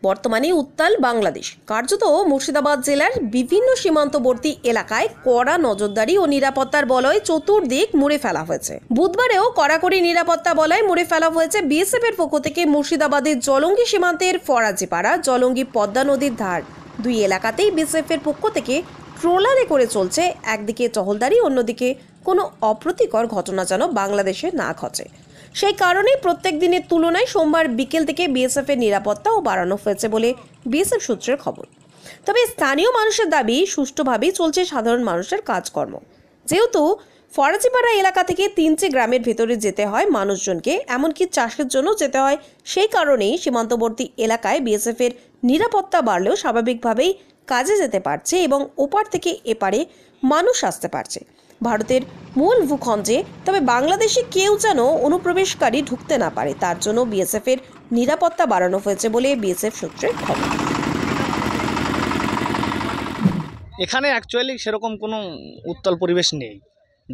বর্তমানে উত্তাল বাংলাদেশ। কার্যত মুর্শিদাবাদ জেলার বিভিন্ন সীমান্তবর্তী এলাকায় কড়া নজরদারি ও নিরাপত্তার বলয় চতুর্দিক মুড়ে ফেলা হয়েছে। বুধবারেও কড়াকড়ি নিরাপত্তা বলয় মুড়ে ফেলা হয়েছে বিএসএফ এর পক্ষ থেকে। মুর্শিদাবাদের জলঙ্গি সীমান্তের ফরাজিপাড়া, জলঙ্গি পদ্মা নদীর ধার দুই এলাকাতেই বিএসএফ এর পক্ষ থেকে ট্রলারে করে চলছে একদিকে টহলদারি, অন্যদিকে কোনো অপ্রীতিকর ঘটনা যেন বাংলাদেশে না ঘটে। সেই কারণেই প্রত্যেক দিনের তুলনায় সোমবার বিকেল থেকে বিএসএফ এর নিরাপত্তাও বাড়ানো হয়েছে বলে বিএসএফ সূত্রের খবর। তবে স্থানীয় মানুষের দাবি, সুষ্ঠুভাবেই চলছে সাধারণ মানুষের কাজকর্ম। যেহেতু ফরাজিপাড়া এলাকা থেকে 3টে গ্রামের ভেতরে যেতে হয় মানুষজনকে, এমনকি চাষের জন্য যেতে হয়, সেই কারণেই সীমান্তবর্তী এলাকায় বিএসএফ এর নিরাপত্তা বাড়লেও স্বাভাবিকভাবেই কাজে যেতে পারছে এবং ওপার থেকে এপারে মানুষ আসতে পারছে ভারতের মূল ভূখণ্ডে। তবে বাংলাদেশে কেউ যেন অনুপ্রবেশকারী ঢুকতে না পারে, তার জন্য বিএসএফ এর নিরাপত্তা বাড়ানো হয়েছে বলে বিএসএফ সূত্রের খবর। এখানে অ্যাকচুয়ালি সেরকম কোনো উত্তাল পরিবেশ নেই,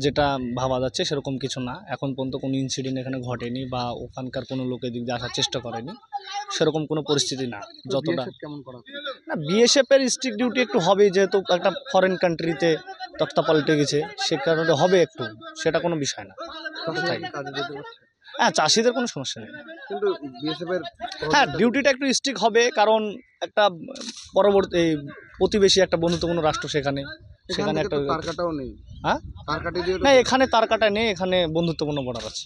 যেটা ভাবা যাচ্ছে সেরকম কিছু না। এখন পর্যন্ত কোনো ইনসিডেন্ট এখানে ঘটেনি বা ওখানকার কোনো লোক এদিক দিয়ে আসার চেষ্টা করেনি, সেরকম কোনো পরিস্থিতি না। যতটা কেমন করা না, বিএসএফ এর স্ট্রিক্ট ডিউটি একটু হবে, যেহেতু একটা ফরেন কান্ট্রিতে তক্তা পাল্টে গেছে, সে কারণে হবে একটু, সেটা কোনো বিষয় না। কাজে যেতে পারছে, হ্যাঁ, চাষিদের কোনো সমস্যা নেই, কিন্তু বিএসএফ এর হ্যাঁ ডিউটিটা একটু স্ট্রিক্ট হবে, কারণ একটা পরবর্তী প্রতিবেশী একটা বন্ধুত্বপূর্ণ রাষ্ট্র, সেখানে সেখানে একটা তার কাটাও নেই। হ্যাঁ তার কাটি দিয়ে না, এখানে তার কাটা নেই, এখানে বন্ধুত্বপূর্ণ বর্ডার আছে।